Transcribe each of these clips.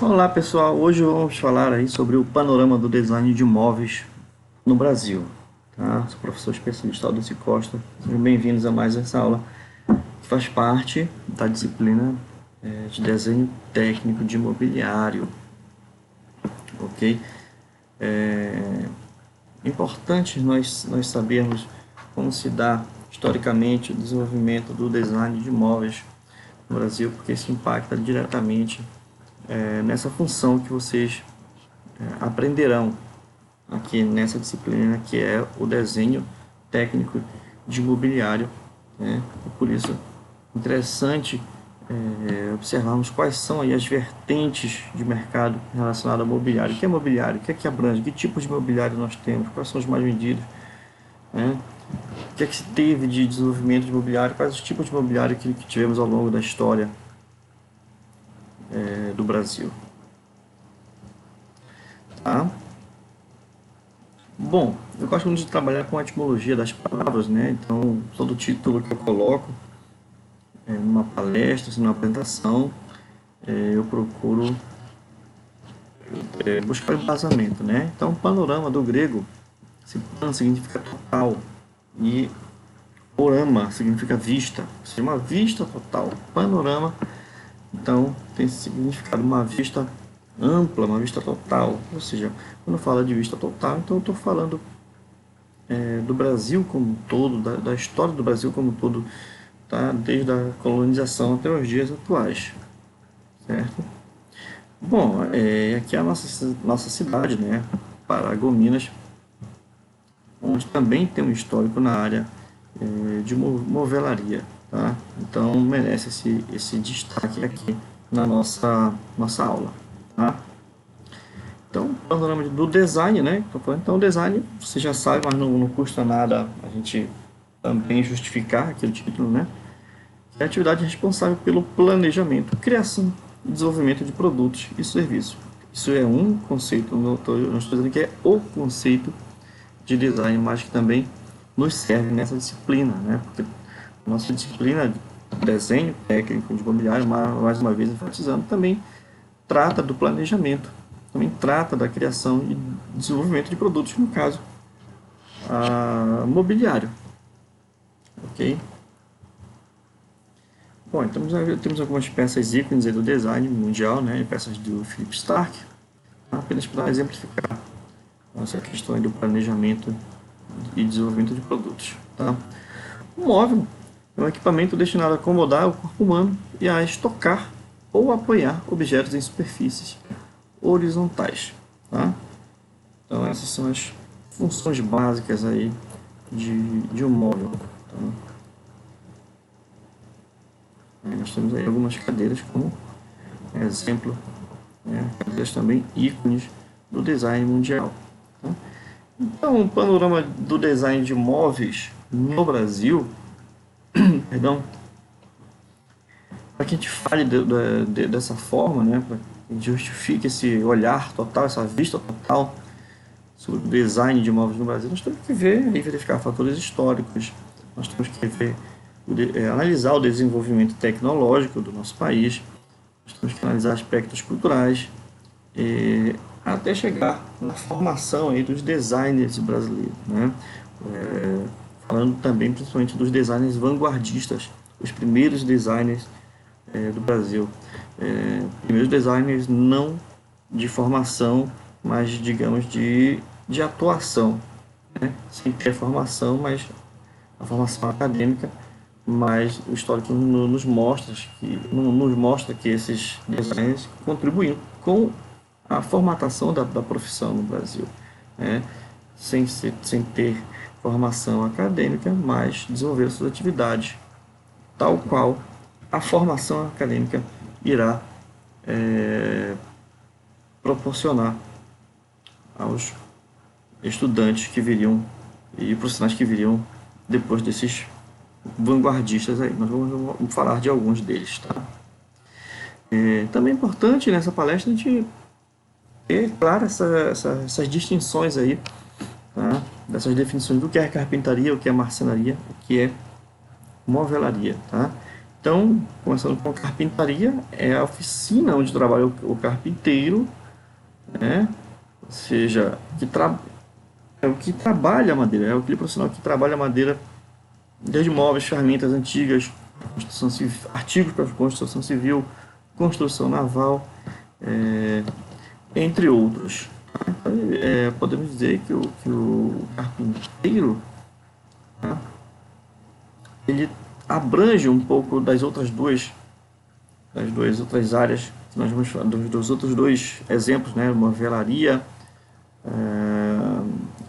Olá pessoal, hoje vamos falar aí sobre o panorama do design de imóveis no Brasil. Tá? Sou o professor especialista Aldeci Costa, sejam bem-vindos a mais essa aula que faz parte da disciplina de desenho técnico de imobiliário. Ok? É importante nós sabermos como se dá historicamente o desenvolvimento do design de imóveis no Brasil, porque isso impacta diretamente nessa função que vocês aprenderão aqui nessa disciplina, que é o desenho técnico de imobiliário, né? E por isso interessante observarmos quais são aí as vertentes de mercado relacionado ao mobiliário. O que é mobiliário? O que abrange? Que tipo de mobiliário nós temos? Quais são os mais vendidos? Né? O que é que se teve de desenvolvimento de mobiliário? Quais os tipos de mobiliário que tivemos ao longo da história do Brasil? Tá? Bom, eu gosto muito de trabalhar com a etimologia das palavras, né? Então, todo título que eu coloco numa palestra, numa apresentação, eu procuro buscar embasamento, né? Então, panorama do grego, pan significa total e orama significa vista, ou seja, uma vista total. Panorama, então, tem esse significado, uma vista ampla, uma vista total. Ou seja, quando eu falo de vista total, então eu estou falando do Brasil como um todo, da história do Brasil como um todo, tá? Desde a colonização até os dias atuais, certo? Bom, aqui é a nossa cidade, né? Paragominas, onde também tem um histórico na área de movelaria, tá? Então merece esse destaque aqui na nossa aula, tá? Então, panorama do design, né? Então, o design, você já sabe, mas não custa nada a gente também justificar aquele título, né? É a atividade responsável pelo planejamento, criação e desenvolvimento de produtos e serviços. Isso é um conceito, não estou dizendo que é o conceito de design, mas que também nos serve nessa disciplina, né? Porque a nossa disciplina de desenho técnico de imobiliário, mais uma vez enfatizando, também trata do planejamento, também trata da criação e desenvolvimento de produtos, no caso, mobiliário. Ok? Bom, então temos algumas peças ícones do design mundial, né? Peças do Philip Stark, apenas para exemplificar essa questão do planejamento e desenvolvimento de produtos. Tá? O móvel é um equipamento destinado a acomodar o corpo humano e a estocar ou apoiar objetos em superfícies horizontais. Tá? Então essas são as funções básicas aí de um móvel. Tá? Nós temos aí algumas cadeiras como exemplo, né? Cadeiras também ícones do design mundial. Tá? Então, o panorama do design de móveis no Brasil, perdão, para que a gente fale dessa forma, né? Para que a gente justifique esse olhar total, essa vista total sobre o design de imóveis no Brasil, nós temos que ver e verificar fatores históricos, nós temos que ver, analisar o desenvolvimento tecnológico do nosso país, nós temos que analisar aspectos culturais, até chegar na formação aí dos designers brasileiros, né? Falando também principalmente dos designers vanguardistas, os primeiros designers do Brasil, primeiros designers não de formação, mas digamos de atuação, né? Sem ter formação, mas a formação acadêmica, mas o histórico nos mostra que esses designers contribuíram com a formatação da profissão no Brasil, né? Sem ter formação acadêmica, mas desenvolver suas atividades, tal qual a formação acadêmica irá proporcionar aos estudantes que viriam e profissionais que viriam depois desses vanguardistas aí. Nós vamos falar de alguns deles, tá? Também é importante nessa palestra a gente ter claro essas distinções aí, tá? Dessas definições do que é carpintaria, o que é marcenaria, o que é movelaria, tá? Então, começando com a carpintaria, é a oficina onde trabalha o carpinteiro, né? Ou seja, é o que trabalha a madeira, é aquele profissional que trabalha a madeira, desde móveis, ferramentas antigas, construção civil, artigos para construção civil, construção naval, é, entre outros. Podemos dizer que o carpinteiro, tá, ele abrange um pouco das duas outras áreas que nós vamos falar, dos outros dois exemplos, né, movelaria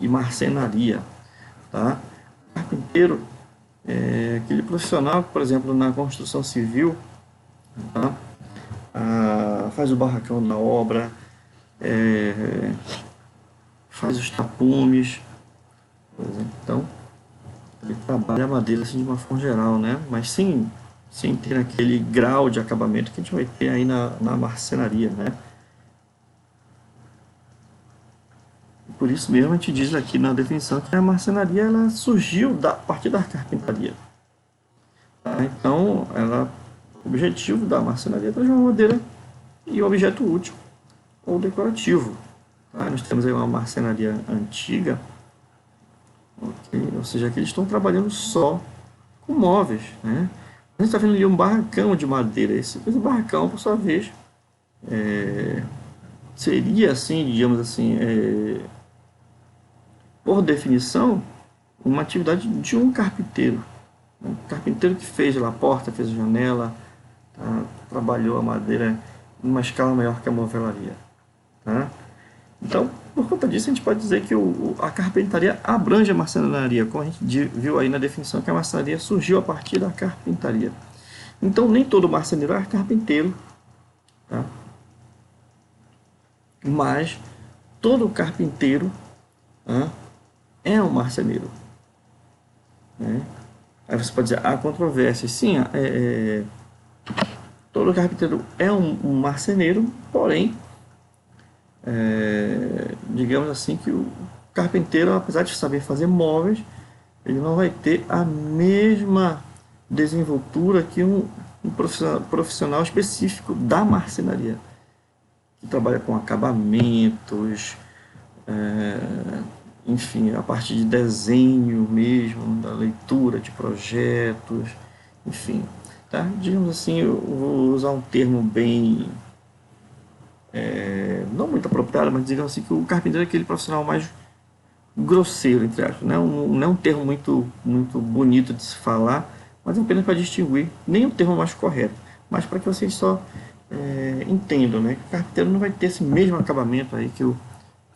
e marcenaria, tá? O carpinteiro é aquele profissional que, por exemplo, na construção civil, tá, faz o barracão da obra, é, faz os tapumes, por exemplo. Então, ele trabalha a madeira assim, de uma forma geral, né? Mas sem ter aquele grau de acabamento que a gente vai ter aí na marcenaria, né? Por isso mesmo a gente diz aqui na definição que a marcenaria ela surgiu a partir da carpintaria. Tá? Então, o objetivo da marcenaria é transformar madeira em objeto útil ou decorativo. Tá? Nós temos aí uma marcenaria antiga, okay? Ou seja, que eles estão trabalhando só com móveis. Né? A gente está vendo ali um barracão de madeira. Esse barracão, por sua vez, seria assim, digamos assim, por definição, uma atividade de um carpinteiro. Um carpinteiro que fez lá a porta, fez a janela, tá? Trabalhou a madeira em uma escala maior que a movelaria. Tá? Então, por conta disso, a gente pode dizer que a carpintaria abrange a marcenaria, como a gente viu aí na definição, que a marcenaria surgiu a partir da carpintaria. Então, nem todo marceneiro é carpinteiro, tá? Mas todo carpinteiro, tá, é um marceneiro. Né? Aí você pode dizer, há controvérsias. Sim, todo carpinteiro é um marceneiro, porém, digamos assim que o carpinteiro, apesar de saber fazer móveis, ele não vai ter a mesma desenvoltura que um profissional específico da marcenaria, que trabalha com acabamentos, enfim, a partir de desenho mesmo, da leitura de projetos, enfim, tá? Digamos assim, eu vou usar um termo bem, não muito apropriado, mas digamos assim que o carpinteiro é aquele profissional mais grosseiro, entre aspas, não é um termo muito bonito de se falar, mas apenas para distinguir, nem o termo mais correto, mas para que vocês só entendam, né? Que o carpinteiro não vai ter esse mesmo acabamento aí que o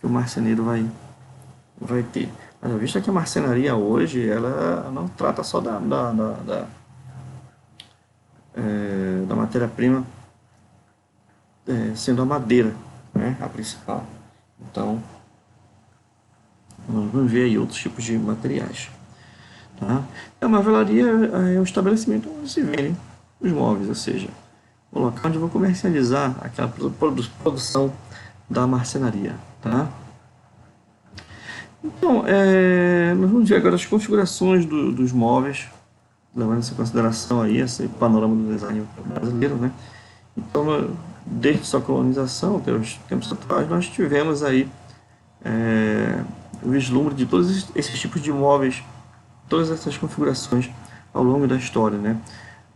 marceneiro vai ter. Mas a vista que a marcenaria hoje, ela não trata só da matéria-prima, sendo a madeira, né, a principal. Então, nós vamos ver aí outros tipos de materiais. Tá? A marvelaria é o estabelecimento onde se vendem os móveis, ou seja, o local onde eu vou comercializar aquela produção da marcenaria. Tá? Então, nós vamos ver agora as configurações dos móveis, levando em consideração aí esse panorama do design brasileiro, né? Então, desde sua colonização, até os tempos atuais, nós tivemos aí o vislumbre de todos esses tipos de móveis, todas essas configurações ao longo da história, né,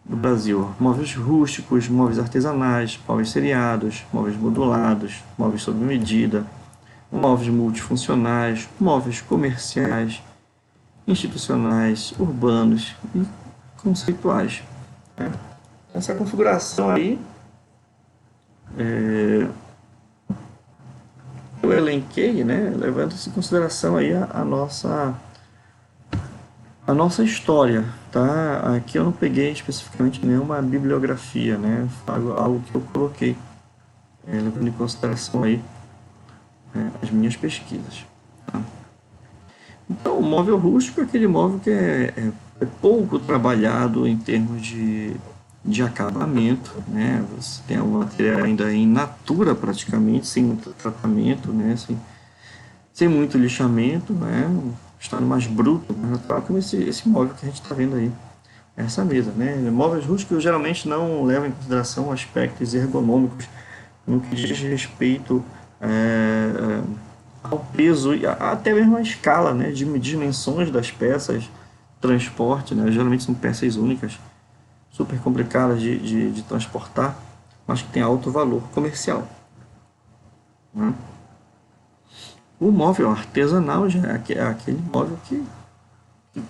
do Brasil. Móveis rústicos, móveis artesanais, móveis seriados, móveis modulados, móveis sob medida, móveis multifuncionais, móveis comerciais, institucionais, urbanos e conceituais. Né? Essa configuração aí eu elenquei, né, levando-se em consideração aí a nossa história, tá? Aqui eu não peguei especificamente nenhuma bibliografia, né? Algo que eu coloquei, levando em consideração aí as minhas pesquisas. Tá? Então, o móvel rústico é aquele móvel que é pouco trabalhado em termos de acabamento, né? Você tem uma matéria ainda em natura praticamente, sem muito tratamento, né? Sem muito lixamento, né? Estado mais bruto, mais natural, como esse móvel que a gente está vendo aí essa mesa, né? Móveis rústicos geralmente não levam em consideração aspectos ergonômicos no que diz respeito ao peso e até mesmo a escala, né? De dimensões das peças, transporte, né? Geralmente são peças únicas, super complicadas de transportar, mas que tem alto valor comercial, né? O móvel artesanal já é aquele móvel que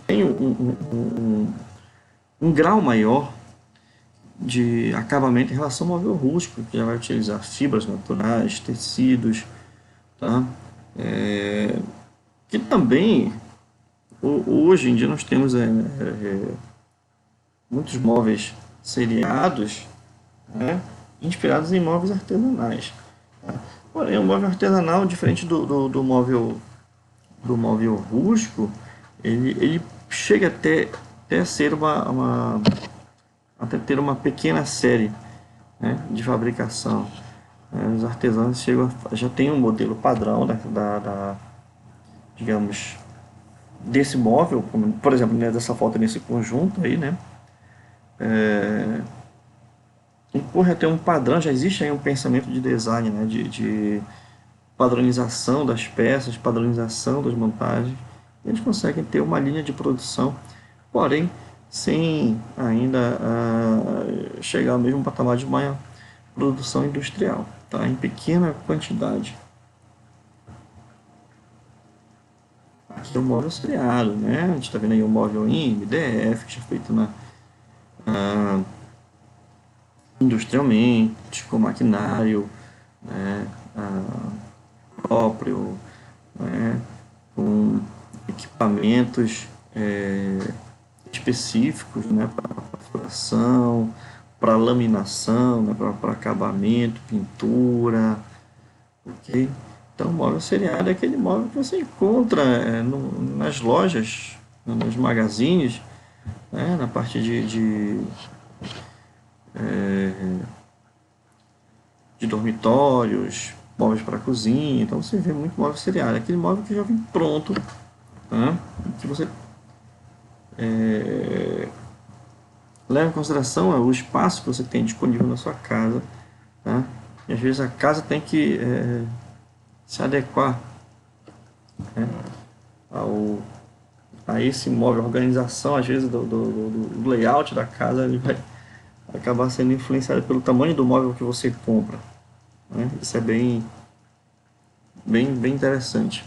tem um grau maior de acabamento em relação ao móvel rústico, que já vai utilizar fibras naturais, tecidos, tá? Que também, hoje em dia, nós temos muitos móveis seriados, né, inspirados em móveis artesanais. Tá? Porém, o móvel artesanal, diferente do móvel rústico, ele chega até ser até ter uma pequena série, né, de fabricação. Os artesãos já tem um modelo padrão digamos, desse móvel, como, por exemplo, né, dessa foto nesse conjunto aí, né? Incorre até um padrão, já existe aí um pensamento de design, né, de padronização das peças, padronização das montagens. Eles conseguem ter uma linha de produção, porém sem ainda chegar ao mesmo patamar de uma produção industrial, tá? Em pequena quantidade. Aqui é um móvel seriado, né? A gente está vendo aí um móvel em MDF, que é feito industrialmente, com maquinário, né, próprio, né, com equipamentos específicos, né, para perfuração, para laminação, né, para acabamento, pintura, ok? Então, o móvel seriado é aquele móvel que você encontra nas lojas, nos magazines, né, na parte de dormitórios, móveis para cozinha. Então você vê muito móvel seriado, aquele móvel que já vem pronto, tá? Que você leva em consideração o espaço que você tem disponível na sua casa, tá? E às vezes a casa tem que se adequar, né, a esse móvel, a organização às vezes do layout da casa, ele vai acabar sendo influenciado pelo tamanho do móvel que você compra, né? Isso é bem interessante,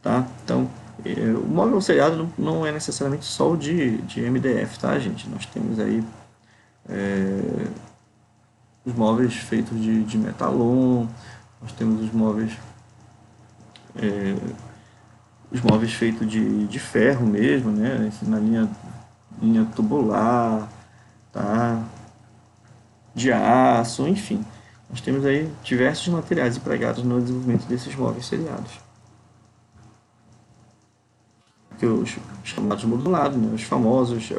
tá? Então, o móvel seriado não é necessariamente só o de MDF, tá, gente? Nós temos aí os móveis feitos de metalon, nós temos os móveis feitos de ferro mesmo, né? Na linha tubular, tá? De aço, enfim. Nós temos aí diversos materiais empregados no desenvolvimento desses móveis seriados. Que os chamados modulados, né? Os famosos.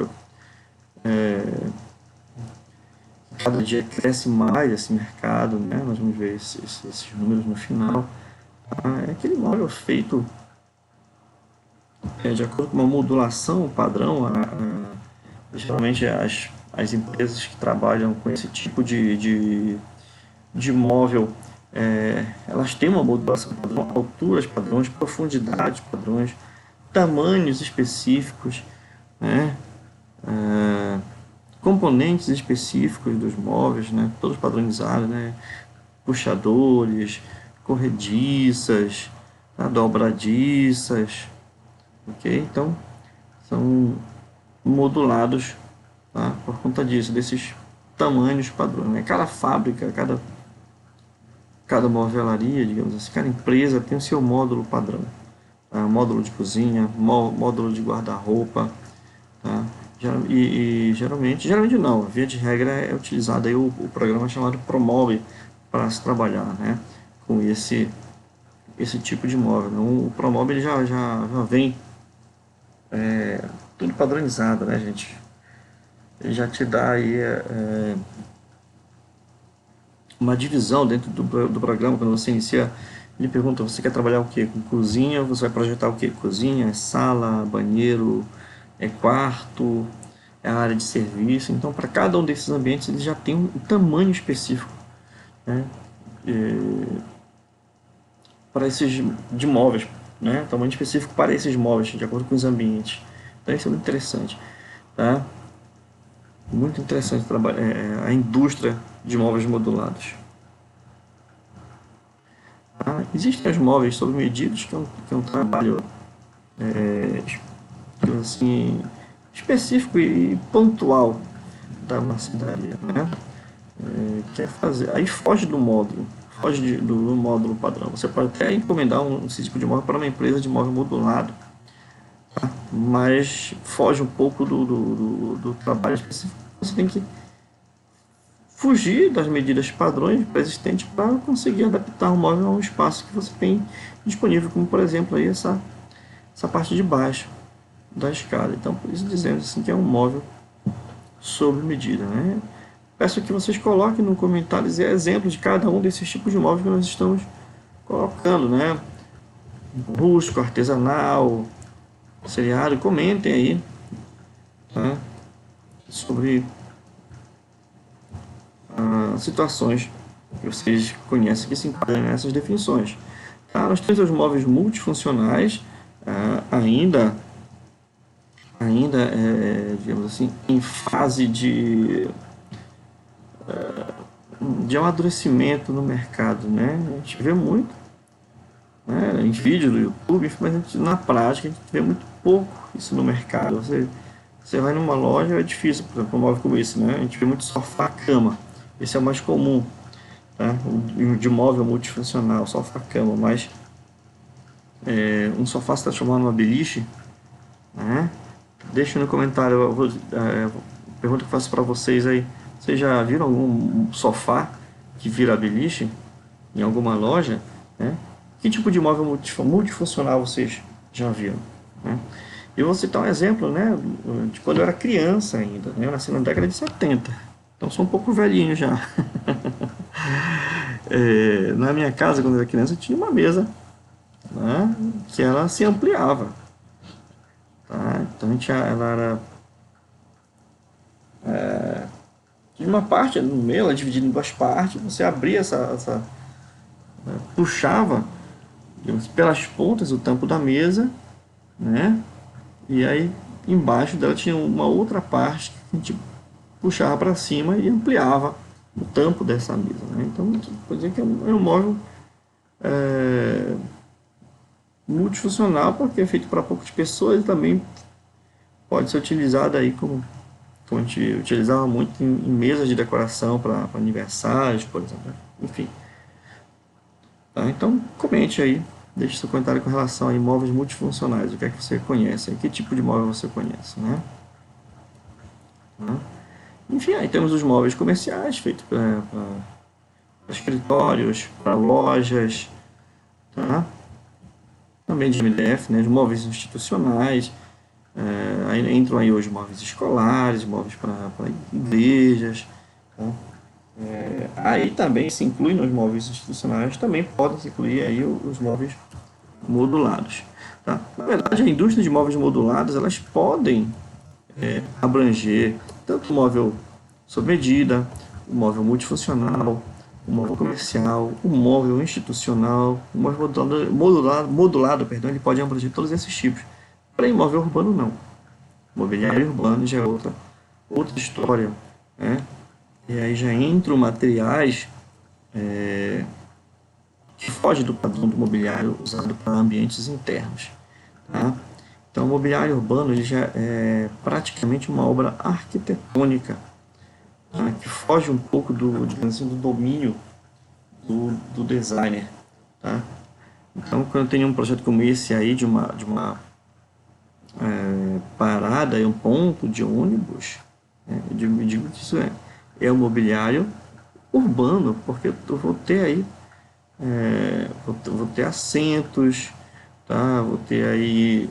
Cada dia cresce mais esse mercado, né? Nós vamos ver esses números no final. É aquele móvel feito de acordo com uma modulação padrão. Geralmente as empresas que trabalham com esse tipo de móvel, elas têm uma modulação padrão, alturas padrões, profundidades padrões, tamanhos específicos, né? Componentes específicos dos móveis, né? Todos padronizados, né? Puxadores, corrediças, dobradiças, ok? Então são modulados, tá? Por conta disso, desses tamanhos padrões, né? Cada fábrica, cada movelaria, digamos assim, cada empresa tem o seu módulo padrão, tá? Módulo de cozinha, módulo de guarda-roupa, tá? E geralmente não, via de regra é utilizado aí o programa chamado Promob para se trabalhar, né, com esse tipo de móvel. O Promob ele já vem tudo padronizado, né, gente? Ele já te dá aí uma divisão dentro do programa. Quando você inicia, ele pergunta: você quer trabalhar o que? Com cozinha? Você vai projetar o que? Cozinha, sala, banheiro, quarto, é a área de serviço. Então, para cada um desses ambientes, ele já tem um tamanho específico, né, para esses de móveis, né, tamanho específico para esses móveis, de acordo com os ambientes. Então, isso é muito interessante, tá? Muito interessante a indústria de móveis modulados. Tá? Existem os móveis sob medidas, que é um trabalho assim, específico e pontual da marcenaria, né? Quer fazer, aí foge do módulo, do módulo padrão. Você pode até encomendar esse tipo de móvel para uma empresa de móvel modulado, tá? Mas foge um pouco do trabalho específico. Você tem que fugir das medidas padrões pré-existentes para conseguir adaptar o móvel a um espaço que você tem disponível, como por exemplo aí essa parte de baixo da escada. Então, por isso dizemos assim que é um móvel sob medida, né? Peço que vocês coloquem no comentários exemplos de cada um desses tipos de móveis que nós estamos colocando, né? Rústico, artesanal, seriado, comentem aí, tá? Sobre situações que vocês conhecem que se enquadram nessas definições. Tá? Nós temos os móveis multifuncionais, ainda digamos assim, em fase de amadurecimento no mercado, né? A gente vê muito, né, em vídeo do YouTube, mas na prática a gente vê muito pouco isso no mercado. Você vai numa loja, é difícil, por exemplo, um móvel como esse, né? A gente vê muito sofá-cama, esse é o mais comum, tá? De móvel multifuncional, sofá-cama, mas um sofá se transformar numa beliche, né? Deixa no comentário, pergunta que eu faço para vocês aí. Vocês já viram algum sofá que vira beliche em alguma loja, né? Que tipo de móvel multifuncional vocês já viram, né? Eu vou citar um exemplo, né, de quando eu era criança ainda, né? Eu nasci na década de 70, então sou um pouco velhinho já. Na minha casa, quando eu era criança, tinha uma mesa, né, que ela se ampliava, tá? Então ela era tinha uma parte no meio, ela dividida em duas partes. Você abria puxava, digamos, pelas pontas o tampo da mesa, né? E aí embaixo dela tinha uma outra parte que a gente puxava para cima e ampliava o tampo dessa mesa, né? Então pode dizer que é um móvel multifuncional, porque é feito para poucas pessoas e também pode ser utilizado aí como a gente utilizava muito em mesas de decoração para aniversários, por exemplo. Enfim. Tá? Então, comente aí, deixe seu comentário com relação a imóveis multifuncionais. O que é que você conhece? Que tipo de móvel você conhece, né? Tá? Enfim, aí temos os móveis comerciais, feitos para escritórios, para lojas, tá? Também de MDF, né? Os móveis institucionais. Aí entram aí os móveis escolares, móveis para igrejas, tá? Aí também se inclui nos móveis institucionais, também podem se incluir aí os móveis modulados, tá? Na verdade, a indústria de móveis modulados, elas podem abranger tanto o móvel sob medida, o móvel multifuncional, o móvel comercial, o móvel institucional, o móvel modulado, perdão, ele pode abranger todos esses tipos. Para imóvel urbano, não. Mobiliário urbano já é outra história, né? E aí já entram materiais que fogem do padrão do mobiliário usado para ambientes internos, tá? Então, o mobiliário urbano ele já é praticamente uma obra arquitetônica, tá? Que foge um pouco digamos assim, do domínio do designer, tá? Então, quando eu tenho um projeto como esse aí de uma parada, um ponto de ônibus, né? Eu digo que isso é um mobiliário urbano, porque eu vou ter aí vou ter assentos, tá? Vou ter aí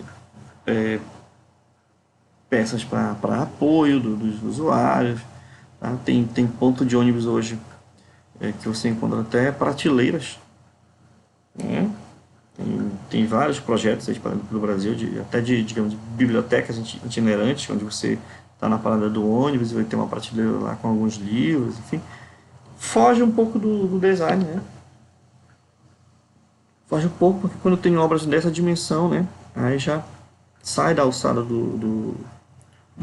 peças para apoio dos usuários, tá? Tem ponto de ônibus hoje que você encontra até prateleiras, né? Tem vários projetos aí pelo Brasil, até de, digamos, bibliotecas itinerantes, onde você tá na parada do ônibus, vai ter uma prateleira lá com alguns livros, enfim. Foge um pouco do design, né? Foge um pouco porque quando tem obras dessa dimensão, né? Aí já sai da alçada do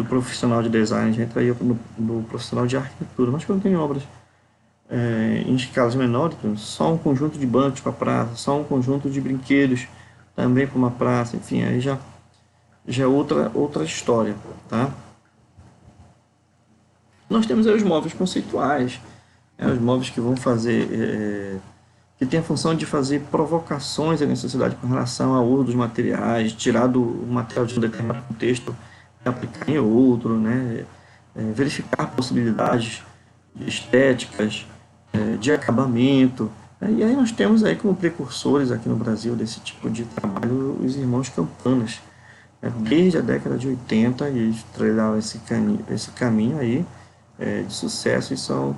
profissional de design, já entra aí no profissional de arquitetura. Mas quando tem obras em escalas menores, por exemplo, só um conjunto de bancos para praça, só um conjunto de brinquedos também para uma praça, enfim, aí já é outra história, tá? Nós temos aí os móveis conceituais, os móveis que vão fazer, que tem a função de fazer provocações à necessidade com relação ao uso dos materiais, tirar do material de um determinado contexto e aplicar em outro, né? Verificar possibilidades estéticas, de acabamento. E aí nós temos aí como precursores aqui no Brasil desse tipo de trabalho os irmãos Campanas. Desde a década de 80 eles trilharam esse caminho aí de sucesso e são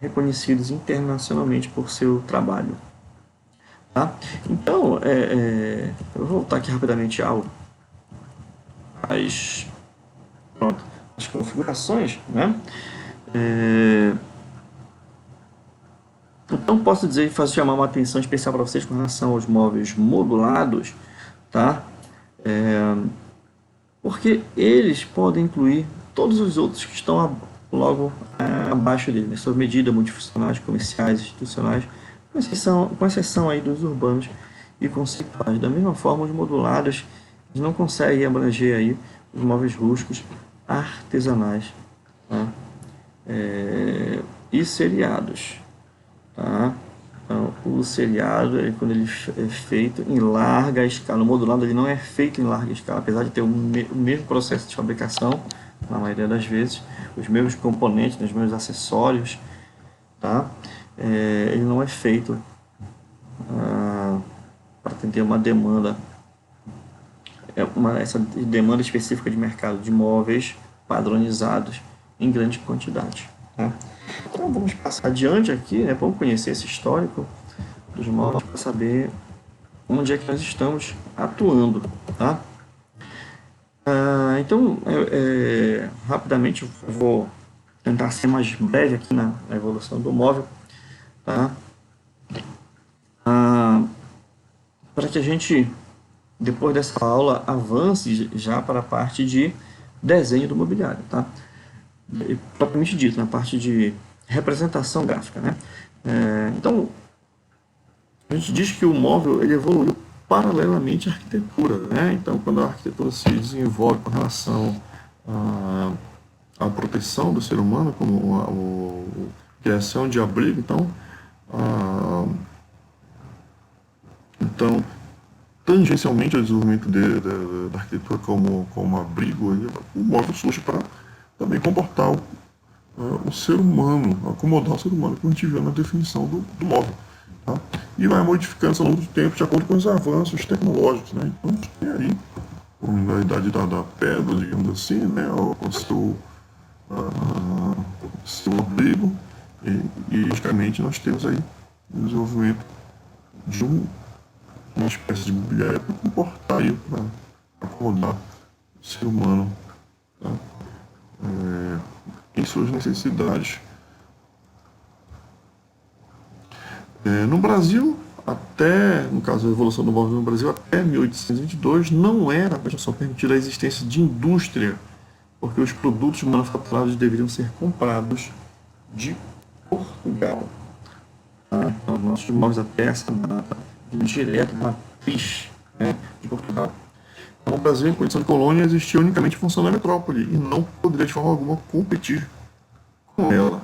reconhecidos internacionalmente por seu trabalho. Tá? Então, eu vou voltar aqui rapidamente às configurações, né? Então posso dizer e faço chamar uma atenção especial para vocês com relação aos móveis modulados, tá? Porque eles podem incluir todos os outros que estão logo abaixo dele, né? Sob medida, multifuncionais, comerciais, institucionais, com exceção aí dos urbanos e conceituais. Da mesma forma, os modulados eles não conseguem abranger aí os móveis rústicos artesanais, tá? E seriados. Tá? Então, o seriado, quando ele é feito em larga escala, o modulado ele não é feito em larga escala, apesar de ter o mesmo processo de fabricação, na maioria das vezes, os mesmos componentes, os mesmos acessórios, tá? Ele não é feito para atender uma demanda, essa demanda específica de mercado de móveis padronizados em grande quantidade. Tá? Então vamos passar adiante aqui, né? Vamos conhecer esse histórico dos móveis para saber onde é que nós estamos atuando, tá? Então, rapidamente eu vou tentar ser mais breve aqui na evolução do móvel, tá? Para que a gente, depois dessa aula, avance já para a parte de desenho do mobiliário, tá? Propriamente dito, na parte de representação gráfica, né? Então, a gente diz que o móvel ele evoluiu paralelamente à arquitetura, né? Então, quando a arquitetura se desenvolve com relação à proteção do ser humano, como a criação de abrigo, então tangencialmente ao desenvolvimento da arquitetura como abrigo, o móvel surge para também comportar o ser humano, acomodar o ser humano, como a gente viu na definição do móvel. Tá? E vai modificando-se ao longo do tempo de acordo com os avanços tecnológicos. Né? Então, a gente tem aí, na idade da pedra, digamos assim, né? o seu abrigo, e logicamente nós temos aí o desenvolvimento de uma espécie de mobiliário para comportar aí, para acomodar o ser humano, tá? Em suas necessidades. No Brasil, no caso da evolução do móvel no Brasil, até 1822 não era, veja só, permitida a existência de indústria, porque os produtos manufaturados deveriam ser comprados de Portugal. Tá? Então, nossos móveis até essa data direto da matriz, né, de Portugal. Então, o Brasil, em condição de colônia, existia unicamente em função da metrópole e não poderia de forma alguma competir com ela.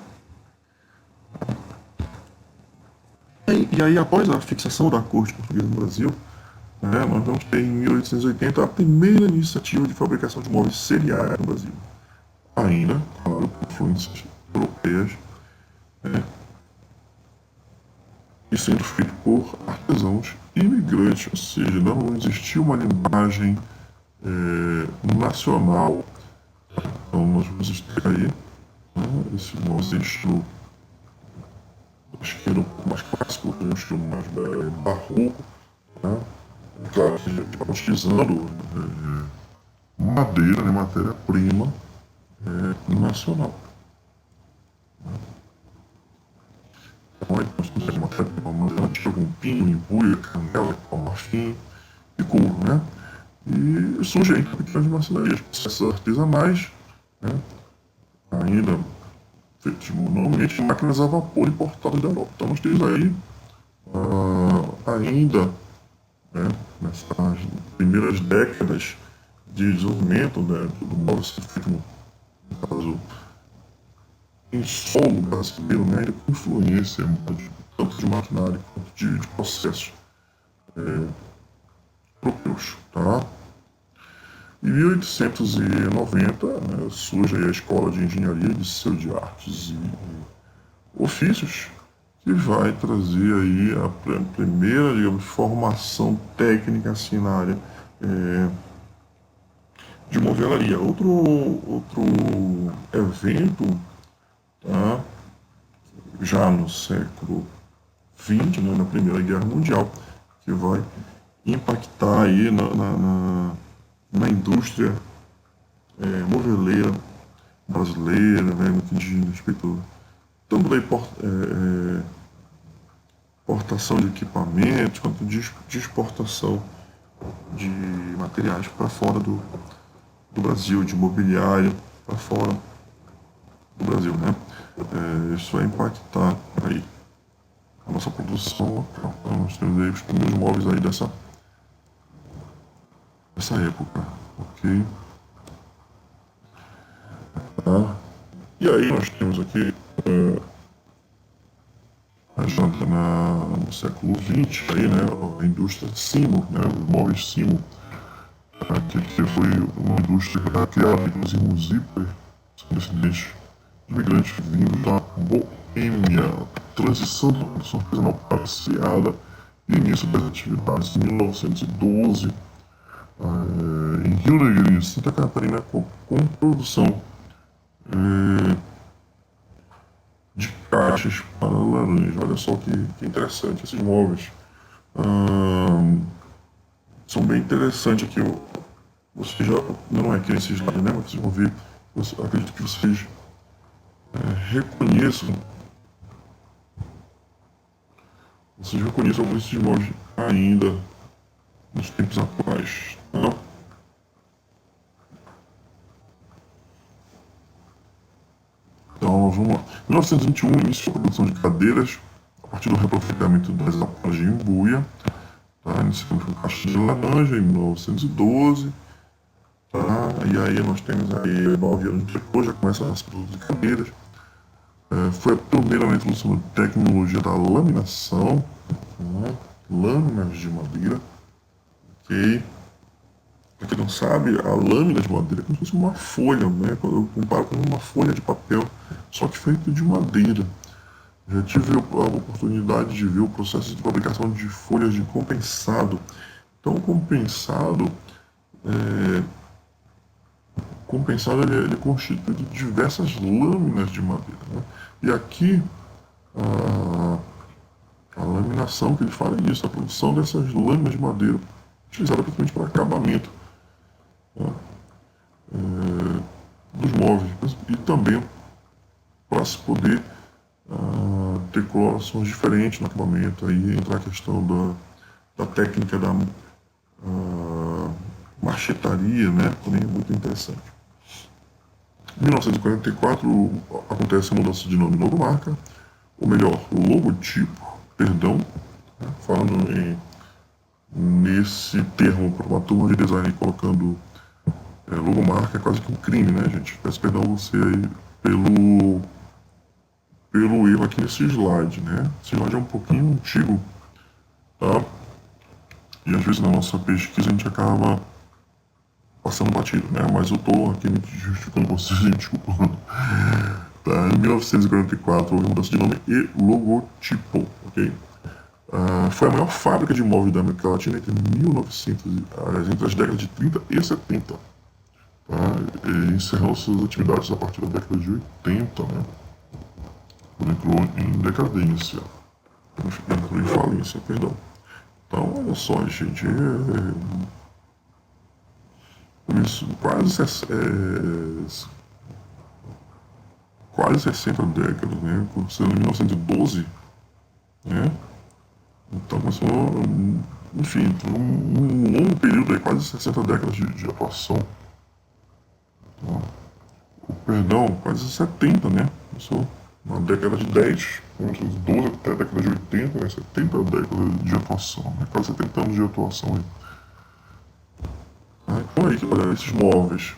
E aí, após a fixação da corte portuguesa no Brasil, né, nós vamos ter em 1880 a primeira iniciativa de fabricação de móveis seriais no Brasil. Ainda, claro, com influências europeias, e sendo feito por artesãos imigrantes, ou seja, não existia uma linguagem nacional. Então nós vamos ter aí, né, esse nosso estilo, acho que era o mais clássico, um estilo mais barroco, né? Claro que já utilizando madeira, né, matéria-prima, nacional. Então, aí nós temos uma técnica antiga com pinho, embuia, canela, marfim e couro, né? E surge aí pequenas marcelarias, processos artesanais, né? Ainda feitos normalmente em máquinas a vapor importadas da Europa. Então nós temos aí ainda, né, nessas primeiras décadas de desenvolvimento, né, do móvel ser feito, no caso, em solo brasileiro, né, com influência tanto de maquinário quanto de processos próprios, tá? Em 1890, né, surge aí a Escola de Engenharia e Liceu de Artes e Ofícios, que vai trazer aí a primeira, digamos, formação técnica assim na área de movelaria. Outro evento, tá, já no século XX, né, na Primeira Guerra Mundial, que vai impactar aí na indústria moveleira brasileira, né, no que diz respeito tanto da importação de equipamentos quanto de exportação de materiais para fora do Brasil, de mobiliário para fora do Brasil, né? Isso vai impactar aí a nossa produção local. Então, nós temos aí os primeiros móveis aí dessa época, ok? Tá? E aí nós temos aqui já no século XX, aí, né, a indústria Simo, né, os móveis Simo, que foi uma indústria criada pelos irmãos Zipper, são descendentes de imigrantes vindos da Boêmia, transição da produção artesanal para a Seara e início das atividades em 1912, em Rio Negro, Santa Catarina, com produção de caixas para laranja. Olha só que interessante esses móveis. São bem interessantes aqui. Vocês já não é aqui nesse slide, né? Mas vocês vão ver. Acredito que vocês reconheçam. Vocês reconheçam alguns desses móveis ainda nos tempos atuais. Tá? Então vamos lá. Em 1921, início a produção de cadeiras a partir do reaproveitamento das aparelhos de embuia. Tá? Iniciamos com caixa de laranja em 1912. Tá? E aí nós temos aí 9 anos depois, já começa a nossa produção de cadeiras. Foi a pioneira na introdução da tecnologia da laminação, tá? Lâminas de madeira, ok? Para quem não sabe, a lâmina de madeira é como se fosse uma folha, né? Quando eu comparo com uma folha de papel, só que feita de madeira. Já tive a oportunidade de ver o processo de fabricação de folhas de compensado. Então, o compensado ele é constituído de diversas lâminas de madeira, né? E aqui, a laminação que ele fala é isso, a produção dessas lâminas de madeira, utilizada principalmente para acabamento, né, dos móveis, e também para se poder ter colorações diferentes no acabamento. Aí entra a questão da técnica da marchetaria, né? Também é muito interessante. Em 1944 acontece a mudança de nome e logomarca, ou melhor, logotipo, perdão, né? Falando nesse termo para uma turma de design colocando logomarca é quase que um crime, né, gente? Peço perdão a você aí pelo erro aqui nesse slide, né? Esse slide é um pouquinho antigo, tá? E às vezes na nossa pesquisa a gente acaba passando batido, né? Mas eu tô aqui me justificando com vocês, desculpa. Tá? Em 1944 houve mudança de nome e logotipo, ok? Foi a maior fábrica de móveis da América Latina entre entre as décadas de 30 e 70. Tá? E encerrou suas atividades a partir da década de 80, né? Quando entrou em decadência. Entrou em falência, perdão. Então, olha só, gente, isso quase quase 60 décadas, né? Começou em 1912, né? Então começou, enfim, um longo período aí, quase 60 décadas de atuação. Então, perdão, quase 70, né? Começou na década de 10, 12 até a década de 80, né? 70 décadas de atuação, né? Quase 70 anos de atuação aí. Então aí, olha, esses móveis.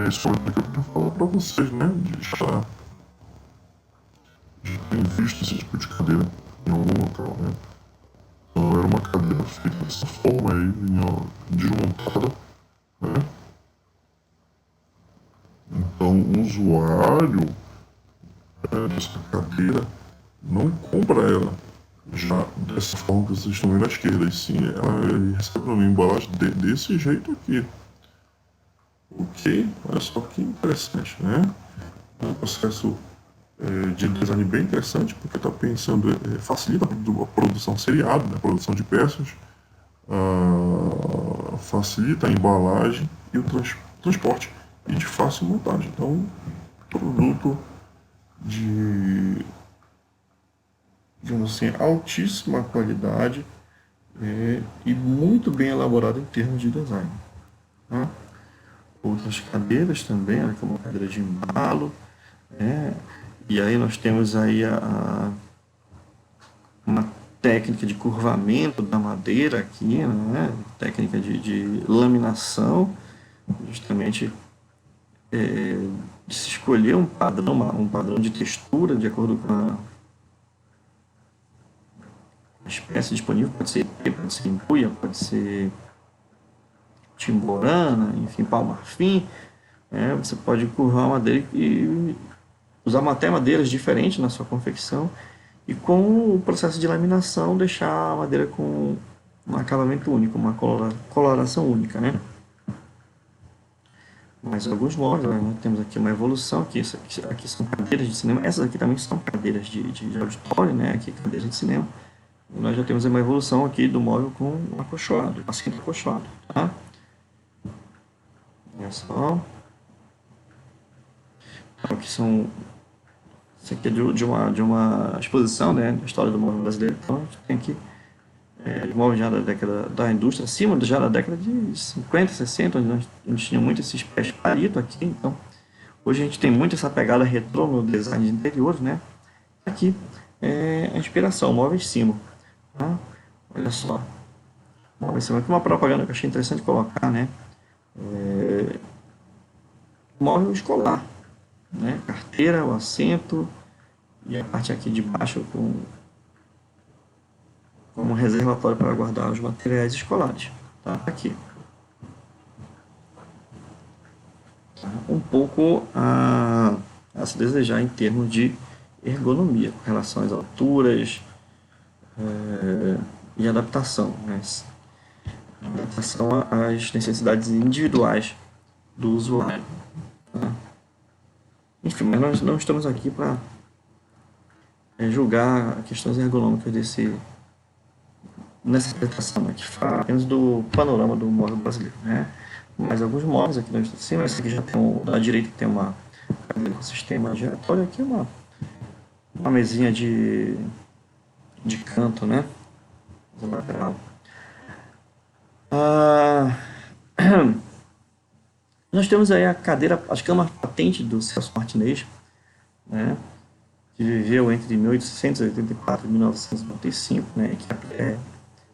Esse foi o que eu queria falar pra vocês, né? De ter visto esse tipo de cadeira em algum local, né? Então, era uma cadeira feita dessa forma aí, vinha desmontada, né? Então, o usuário dessa cadeira não compra ela já dessa forma que vocês estão vendo à esquerda, e sim, ela recebe uma embalagem desse jeito aqui. Ok? Olha só que interessante, né? É um processo de design bem interessante, porque está pensando, facilita a produção seriada, né? A produção de peças, facilita a embalagem e o transporte e de fácil montagem. Então, produto de, digamos assim, altíssima qualidade e muito bem elaborado em termos de design. Tá? Outras cadeiras também, como a cadeira de embalo, e aí nós temos aí uma técnica de curvamento da madeira aqui, né? Técnica de laminação, justamente de se escolher um padrão de textura de acordo com a espécie disponível, pode ser empuia, pode ser timborana, enfim, pau-marfim. Você pode curvar a madeira e usar até madeiras diferentes na sua confecção e com o processo de laminação deixar a madeira com um acabamento único, uma coloração única, né? Mais alguns móveis, né? Temos aqui uma evolução, aqui são cadeiras de cinema, essas aqui também são cadeiras de auditório, né? Aqui cadeiras de cinema. E nós já temos uma evolução aqui do móvel com um acolchoado, assento acolchoado, tá? Olha só. Aqui são... Isso aqui é de uma exposição, né, da história do móvel brasileiro. Então, a gente tem aqui móveis já da década da indústria, acima já da década de 50, 60, onde a gente tinha muito esses pés palito aqui. Então, hoje a gente tem muito essa pegada retrô no design de interiores, né? Aqui é a inspiração, móveis Simo. Tá? Olha só. Móveis Simo. Aqui uma propaganda que eu achei interessante colocar, né? Móvel escolar. Né? Carteira, o assento e a parte aqui de baixo como reservatório para guardar os materiais escolares. Tá? Aqui. Um pouco a se desejar em termos de ergonomia, com relação às alturas e adaptação. Né? Adaptação às necessidades individuais do usuário. Tá? Enfim, mas nós não estamos aqui para julgar questões ergonômicas nessa interpretação, né, que fala apenas do panorama do móvel brasileiro, né? Mas alguns móveis aqui nós estamos cima, esse aqui já tem da direita que tem uma cadeira com sistema giratório, aqui uma mesinha de canto, né? Lateral. Nós temos aí a cadeira, as camas patente do Celso Martinez, né, que viveu entre 1884 e 1995, né, que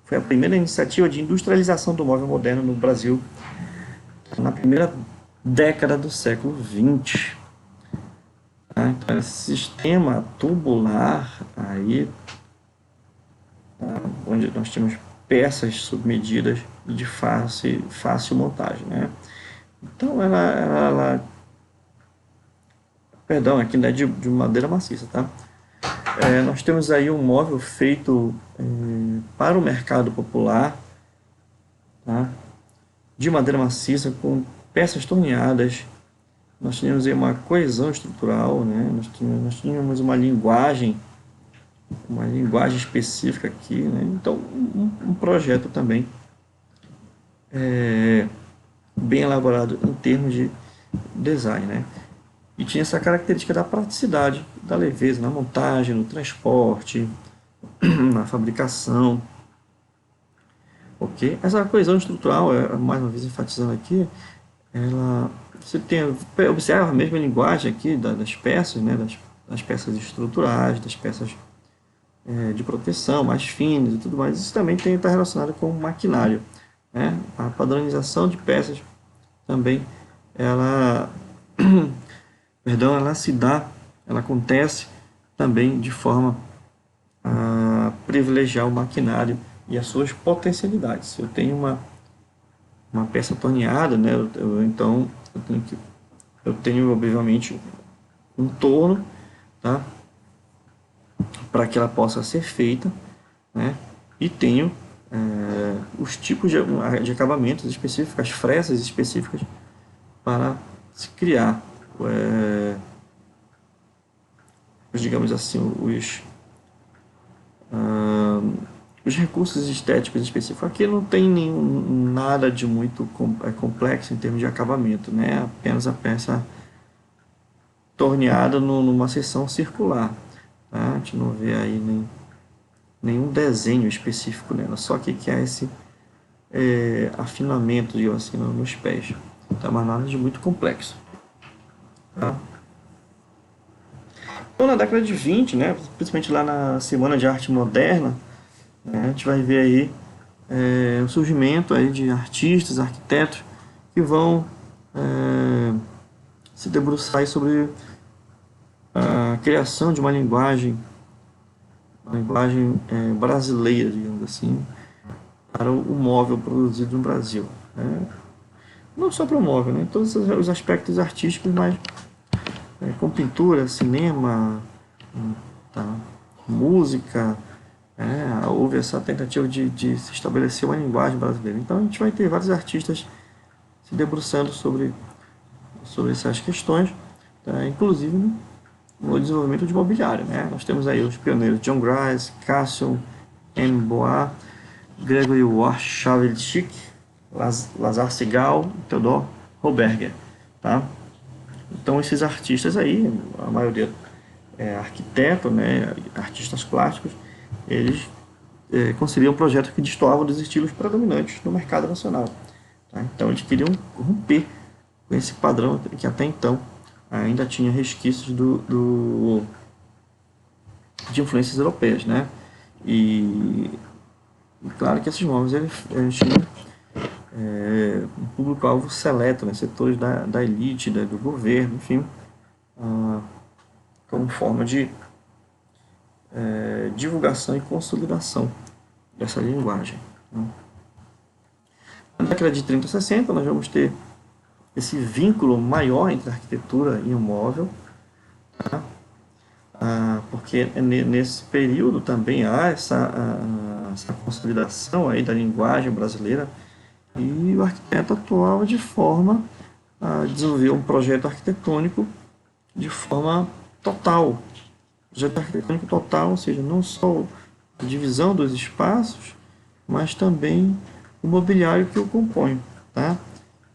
foi a primeira iniciativa de industrialização do móvel moderno no Brasil na primeira década do século XX. Tá? Então, esse sistema tubular aí, tá, onde nós temos peças submedidas e de fácil montagem, né? Então perdão, aqui não é de madeira maciça, tá? Nós temos aí um móvel feito para o mercado popular, tá? De madeira maciça, com peças torneadas. Nós tínhamos aí uma coesão estrutural, né? Nós tínhamos uma linguagem específica aqui, né? Então, um projeto também bem elaborado em termos de design, né? e tinha essa característica da praticidade, da leveza na montagem, no transporte, na fabricação. Ok? Essa coesão estrutural, mais uma vez enfatizando aqui, ela, você tem, observa a mesma linguagem aqui das peças, né, das peças estruturais, das peças de proteção mais finas e tudo mais. Isso também está relacionado com o maquinário, né? A padronização de peças também, ela, perdão, ela se dá, ela acontece também de forma a privilegiar o maquinário e as suas potencialidades. Se eu tenho uma peça torneada, né, então eu tenho obviamente um torno, tá, para que ela possa ser feita, né, e tenho os tipos de acabamentos específicos, as frestas específicas para se criar, digamos assim, os recursos estéticos específicos. Aqui não tem nada de muito complexo em termos de acabamento, né? Apenas a peça torneada numa seção circular. Tá? A gente não vê aí nenhum desenho específico nela, só que é esse afinamento, digamos assim, nos pés. Tá? Mas nada de muito complexo. Tá? Então, na década de 20, né, principalmente lá na Semana de Arte Moderna, a gente vai ver aí o surgimento aí de artistas, arquitetos que vão se debruçar sobre a criação de uma linguagem brasileira, digamos assim, para o móvel produzido no Brasil. Né? Não só para o móvel, né? Todos os aspectos artísticos, mas com pintura, cinema, tá? Música. Houve essa tentativa de se estabelecer uma linguagem brasileira. Então a gente vai ter vários artistas se debruçando sobre essas questões, tá? Inclusive no desenvolvimento de mobiliário. Né? Nós temos aí os pioneiros John Grice, Cassius M. Bois, Gregory Warshawski, Lazar Segal, Theodor Roberger. Tá? Então esses artistas aí, a maioria arquiteto, né, artistas plásticos, eles concebiam um projeto que destoava dos estilos predominantes no mercado nacional. Tá? Então eles queriam romper com esse padrão que até então ainda tinha resquícios de influências europeias. Né? E claro que esses móveis eles tinham um público-alvo seleto, né? Setores da elite, do governo, enfim, como forma de divulgação e consolidação dessa linguagem. Né? Na década de 30 e 60, nós vamos ter esse vínculo maior entre a arquitetura e o móvel, tá? Porque nesse período também há essa consolidação aí da linguagem brasileira, e o arquiteto atuava de forma a desenvolver um projeto arquitetônico de forma total. Projeto arquitetônico total, ou seja, não só a divisão dos espaços, mas também o mobiliário que o compõe. Tá?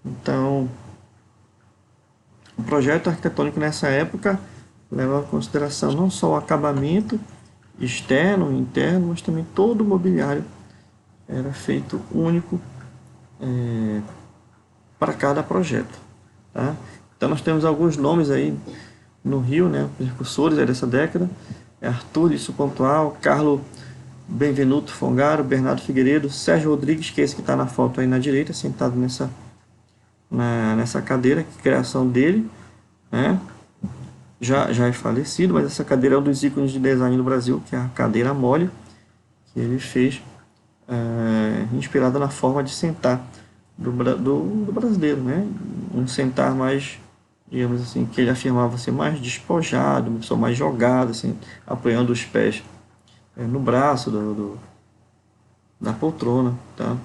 Então, o projeto arquitetônico nessa época leva em consideração não só o acabamento externo e interno, mas também todo o mobiliário era feito único para cada projeto. Tá? Então nós temos alguns nomes aí no Rio, né, precursores dessa década: Arthur Lício Pontual, Carlo Benvenuto Fongaro, Bernardo Figueiredo, Sérgio Rodrigues, que é esse que está na foto aí na direita, sentado nessa cadeira, que criação dele, né? Já é falecido, mas essa cadeira é um dos ícones de design do Brasil, que é a cadeira mole, que ele fez inspirada na forma de sentar do brasileiro, né? Um sentar mais, digamos assim, que ele afirmava ser mais despojado, uma pessoa mais jogada, assim, apoiando os pés no braço da poltrona, tá?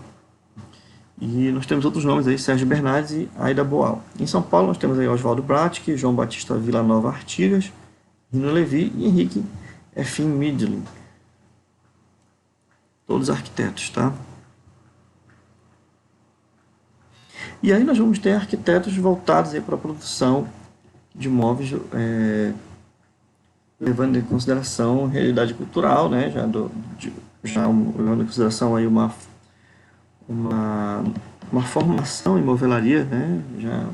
E nós temos outros nomes aí: Sérgio Bernardes e Aida Boal. Em São Paulo nós temos aí Oswaldo Bratic, João Batista Villanova Artigas, Rino Levi e Henrique Efim Midlin. Todos arquitetos, tá? E aí nós vamos ter arquitetos voltados para a produção de móveis, levando em consideração a realidade cultural, né? Levando em consideração aí uma, uma formação em movelaria, né? Já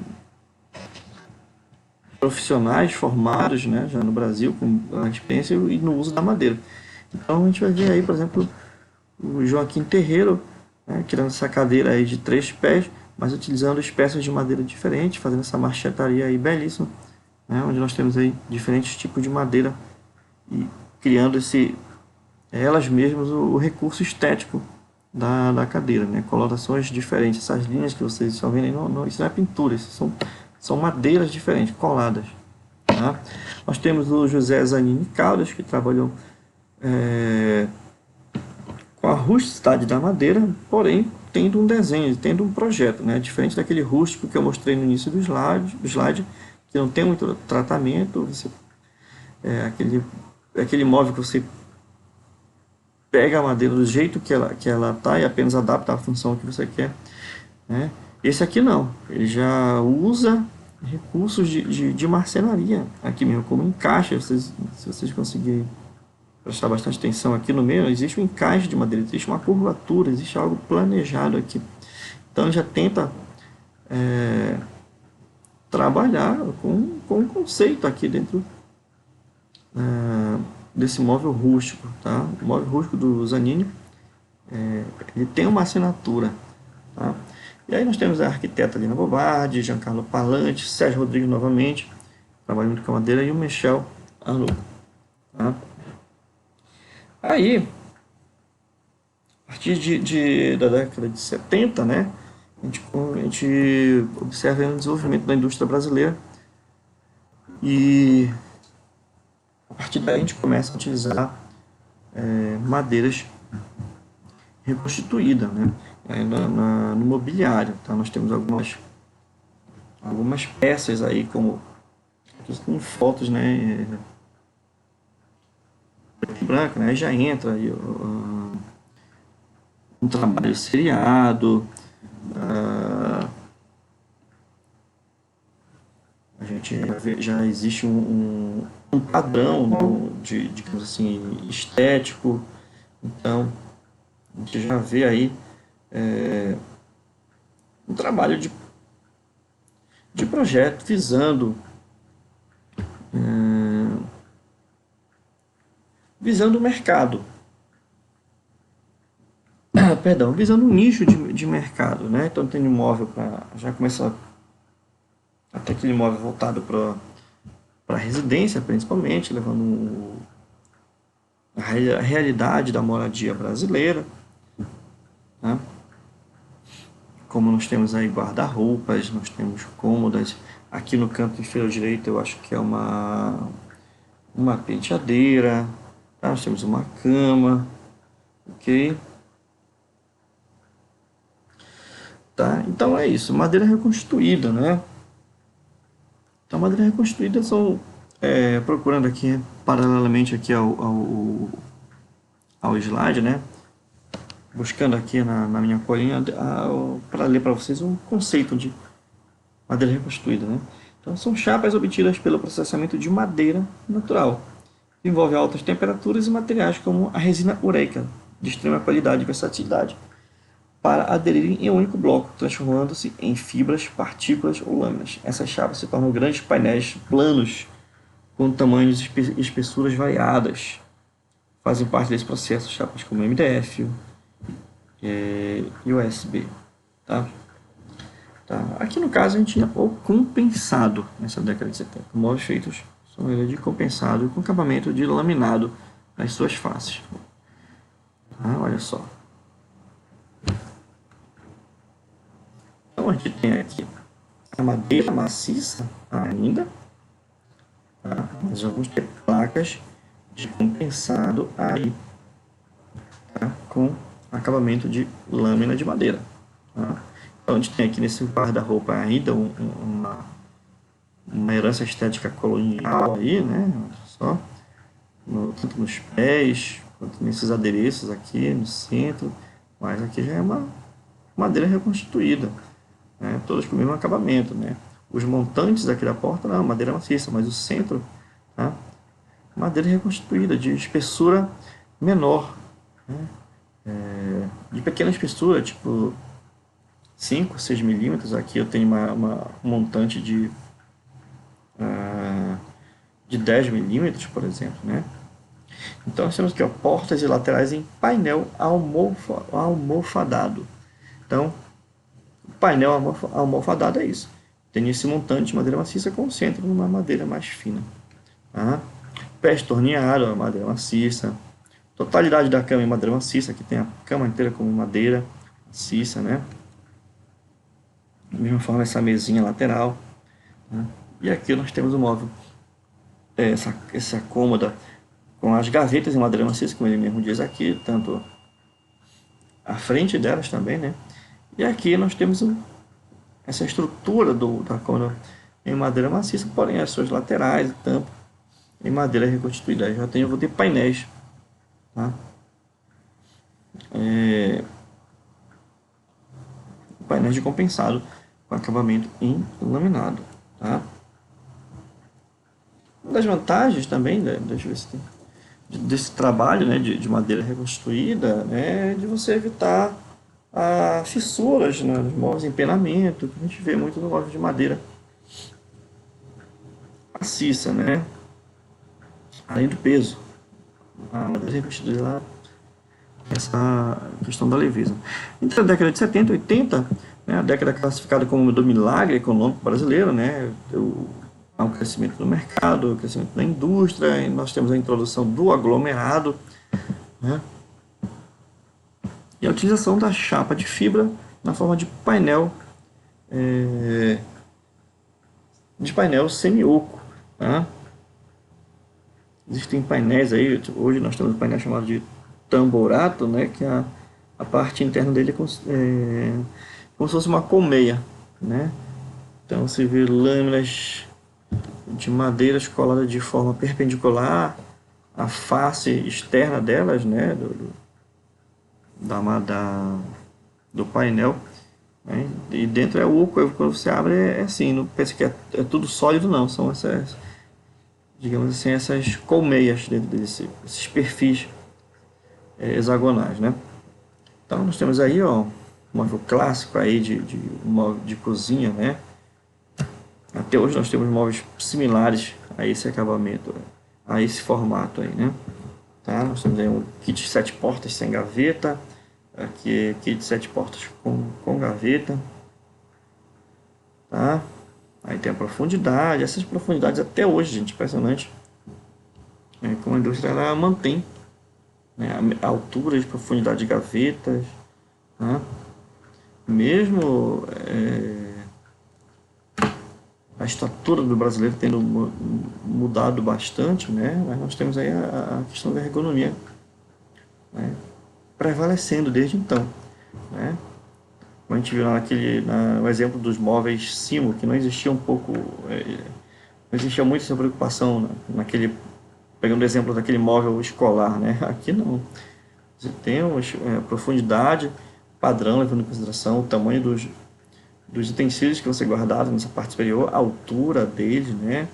profissionais formados, né? Já no Brasil com a experiência e no uso da madeira. Então a gente vai ver aí, por exemplo, o Joaquim Terreiro, né? Criando essa cadeira aí de 3 pés, mas utilizando espécies de madeira diferentes, fazendo essa marchetaria aí belíssima, né? Onde nós temos aí diferentes tipos de madeira e criando elas mesmas o recurso estético da cadeira, né? Colorações diferentes, essas linhas que vocês estão vendo aí, isso não é pintura, isso são madeiras diferentes, coladas. Tá? Nós temos o José Zanini Caldas, que trabalhou com a rusticidade da madeira, porém tendo um desenho, tendo um projeto, né? Diferente daquele rústico que eu mostrei no início do slide, que não tem muito tratamento, aquele móvel que você pega a madeira do jeito que ela tá e apenas adapta a função que você quer, né? Esse aqui não, ele já usa recursos de marcenaria aqui mesmo, como encaixe. Se vocês conseguirem prestar bastante atenção aqui no meio, existe um encaixe de madeira, existe uma curvatura, existe algo planejado aqui. Então ele já tenta trabalhar com um conceito aqui dentro desse móvel rústico, tá? O móvel rústico do Zanini, ele tem uma assinatura, tá? E aí nós temos a arquiteta Lina Bobardi, Giancarlo Palante, Sérgio Rodrigues novamente, trabalhando com a madeira, e o Michel Arnaud, tá? Aí, a partir da década de 70, né, a gente observa o desenvolvimento da indústria brasileira e a partir daí a gente começa a utilizar madeiras reconstituídas, né, no mobiliário. Tá? Nós temos algumas peças aí, com fotos, né, preto e branco, né, aí já entra aí, um trabalho seriado, a gente já existe um padrão digamos assim, estético. Então a gente já vê aí um trabalho de projeto visando o mercado, perdão, visando um nicho de mercado, né? Então tem imóvel para já começar até aquele imóvel voltado para residência, principalmente, levando a realidade da moradia brasileira, né? Como nós temos aí guarda-roupas, nós temos cômodas. Aqui no canto inferior direito eu acho que é uma penteadeira, tá? Nós temos uma cama, ok? Tá? Então é isso, madeira reconstruída, né? Então, madeira reconstruída são, procurando aqui, paralelamente aqui ao slide, né? Buscando aqui na minha colinha para ler para vocês um conceito de madeira reconstruída, né? Então, são chapas obtidas pelo processamento de madeira natural. Envolve altas temperaturas e materiais como a resina ureica, de extrema qualidade e versatilidade, para aderirem em um único bloco, transformando-se em fibras, partículas ou lâminas. Essas chapas se tornam grandes painéis planos, com tamanhos e espessuras variadas. Fazem parte desse processo chapas como MDF e USB. Tá? Aqui no caso a gente tinha o compensado nessa década de 70. Móveis feitos são de compensado com acabamento de laminado nas suas faces. Olha só. Então a gente tem aqui a madeira maciça ainda, tá? Nós vamos ter placas de compensado aí, tá? Com acabamento de lâmina de madeira, tá? Então a gente tem aqui nesse guarda-roupa ainda uma herança estética colonial aí, né? Olha só, tanto nos pés quanto nesses adereços aqui no centro, mas aqui já é uma madeira reconstituída, né? Todas com o mesmo acabamento, né? Os montantes aqui da porta, não, madeira maciça, mas o centro, tá? Madeira reconstituída, de espessura menor, né? De pequena espessura, tipo 5, 6 milímetros. Aqui eu tenho um montante de 10 milímetros, por exemplo, né? Então nós temos aqui, ó, portas e laterais em painel almofadado. Então, o painel almofadado é isso. Tem esse montante de madeira maciça com o centro numa madeira mais fina. Tá? Pés torneados, madeira maciça. Totalidade da cama em madeira maciça, que tem a cama inteira como madeira maciça, né? Da mesma forma essa mesinha lateral. Né? E aqui nós temos o móvel, essa cômoda com as gavetas em madeira maciça, como ele mesmo diz aqui, tanto a frente delas também, né? E aqui nós temos essa estrutura da cômoda em madeira maciça, porém as suas laterais e tampa em madeira reconstituída. Eu vou ter painéis, tá? Painéis de compensado com acabamento em laminado, tá? Uma das vantagens também, deixa eu ver se tem, desse trabalho, né, de madeira reconstruída, é de você evitar fissuras, né, nos móveis, empenamento, que a gente vê muito no móvel de madeira maciça, né? Além do peso, a madeira reconstruída lá, essa questão da leveza. Entre a década de 70 e 80, né, a década classificada como do milagre econômico brasileiro, né? Há um crescimento do mercado, o crescimento da indústria, e nós temos a introdução do aglomerado, né? E a utilização da chapa de fibra na forma de painel semi-oco, tá? Existem painéis aí, hoje nós temos um painel chamado de tamborato, né? Que a parte interna dele é como se fosse uma colmeia, né? Então você vê lâminas de madeiras coladas de forma perpendicular à face externa delas, né, do painel, né, e dentro é oco. Quando você abre é assim, não pensa que é tudo sólido, não, são essas, digamos assim, essas colmeias dentro desses perfis hexagonais, né. Então nós temos aí, ó, um móvel clássico aí de móvel de cozinha, né. Até hoje nós temos móveis similares a esse acabamento, a esse formato aí, né? Tá? Nós temos aí um kit de 7 portas sem gaveta, aqui kit de 7 portas com gaveta, tá? Aí tem a profundidade, essas profundidades até hoje, gente, impressionante, como a indústria ela mantém, né, a altura de profundidade de gavetas, tá? Mesmo a estatura do brasileiro tendo mudado bastante, né? Mas nós temos aí a questão da ergonomia, né, prevalecendo desde então, né? Como a gente viu no exemplo dos móveis Simo, que não existia não existia muito essa preocupação pegando o exemplo daquele móvel escolar, né? Aqui não. Você tem profundidade padrão, levando em consideração o tamanho dos utensílios que você guardar nessa parte superior, a altura deles, né,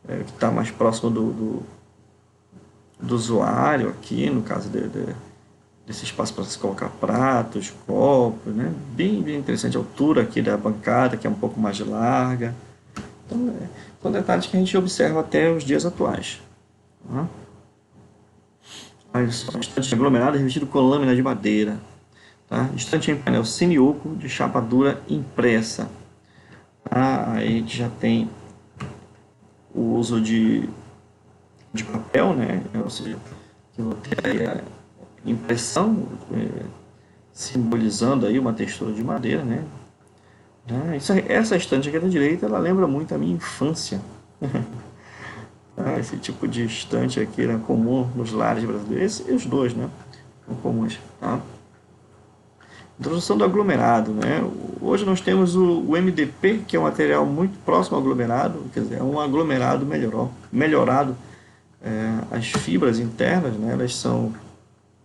que está mais próximo do usuário aqui, no caso desse espaço para se colocar pratos, copos, né, bem interessante a altura aqui da bancada, que é um pouco mais larga. Então, são detalhes que a gente observa até os dias atuais. Tá? Estante aglomerado revestido com lâmina de madeira. Tá? Estante em painel semi-oco de chapa dura impressa. Tá? Aí a gente já tem o uso de papel, né? Ou seja, que vou ter aí a impressão, simbolizando aí uma textura de madeira, né? Essa estante aqui da direita, ela lembra muito a minha infância. Esse tipo de estante aqui é comum nos lares brasileiros, e os dois, né? São comuns, tá? Introdução do aglomerado, né? Hoje nós temos o MDP, que é um material muito próximo ao aglomerado, quer dizer, é um aglomerado melhorado. As fibras internas, né, elas são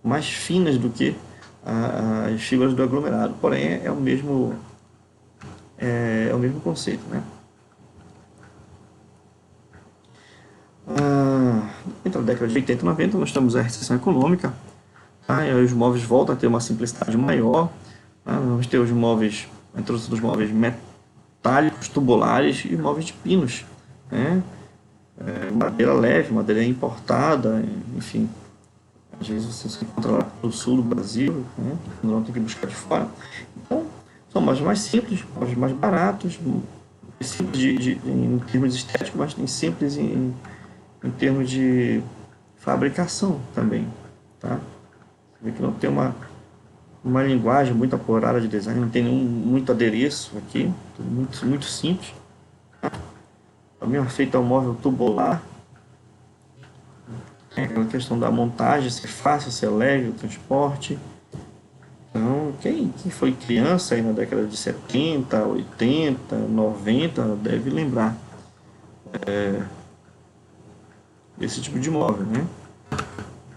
mais finas do que as fibras do aglomerado, porém é o mesmo conceito, né? década de 80 e 90, nós temos a recessão econômica, tá? E aí os móveis voltam a ter uma simplicidade maior, tá? Vamos ter os móveis, a introdução dos móveis metálicos, tubulares e móveis de pinos, né? Madeira leve, madeira importada, enfim. Às vezes você se encontra lá no sul do Brasil, né? Não tem que buscar de fora. Então, são móveis mais simples, móveis mais baratos, simples em termos estéticos, mas nem simples em termos de fabricação também, tá? Você vê que não tem uma linguagem muito apurada de design, não tem muito adereço aqui, tudo muito simples. Também é feito ao móvel tubular, aquela questão da montagem, ser fácil, ser leve, o transporte. Então, quem foi criança aí na década de 70, 80, 90, deve lembrar desse tipo de móvel, né?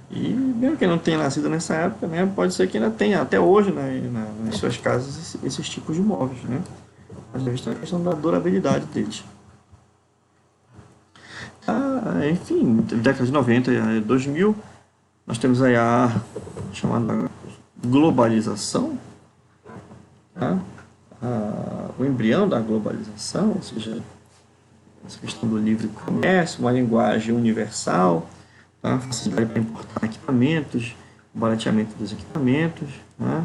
E mesmo quem não tenha nascido nessa época, né, pode ser que ainda tenha, até hoje, né, nas suas casas, esses tipos de móveis, né? Mas a gente tem a questão da durabilidade deles. Enfim, década de 90 e 2000, nós temos aí a chamada globalização, tá? O embrião da globalização, ou seja, essa questão do livre comércio, uma linguagem universal, tá? Facilidade para importar equipamentos, barateamento dos equipamentos, tá?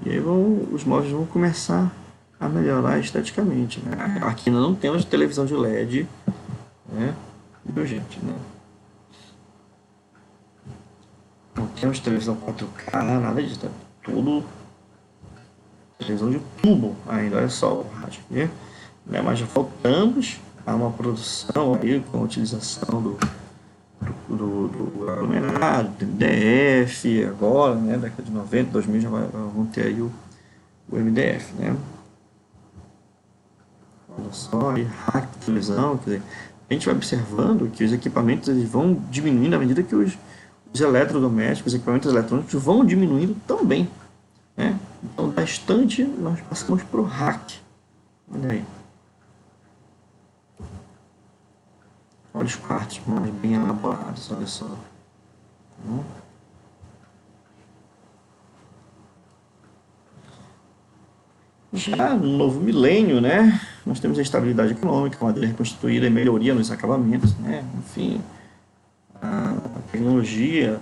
E aí os móveis vão começar a melhorar esteticamente, né? Aqui ainda não temos televisão de LED, né? Viu, gente, né? Não temos televisão 4K, nada disso, tá? Tudo televisão de tubo ainda, olha só o rádio, né? Mas já voltamos a uma produção aí com a utilização do aglomerado, do MDF, agora, né? Década de 90, 2000 já vão ter aí o MDF, né? Olha só, aí hack de televisão, quer dizer, a gente vai observando que os equipamentos eles vão diminuindo à medida que os eletrodomésticos, os equipamentos eletrônicos vão diminuindo também, né? Então, da estante, nós passamos para o rack. Olha aí. Olha os quartos mais bem elaborados, olha só. Já no novo milênio, né, nós temos a estabilidade econômica, a madeira reconstruída e melhoria nos acabamentos, né, enfim, a tecnologia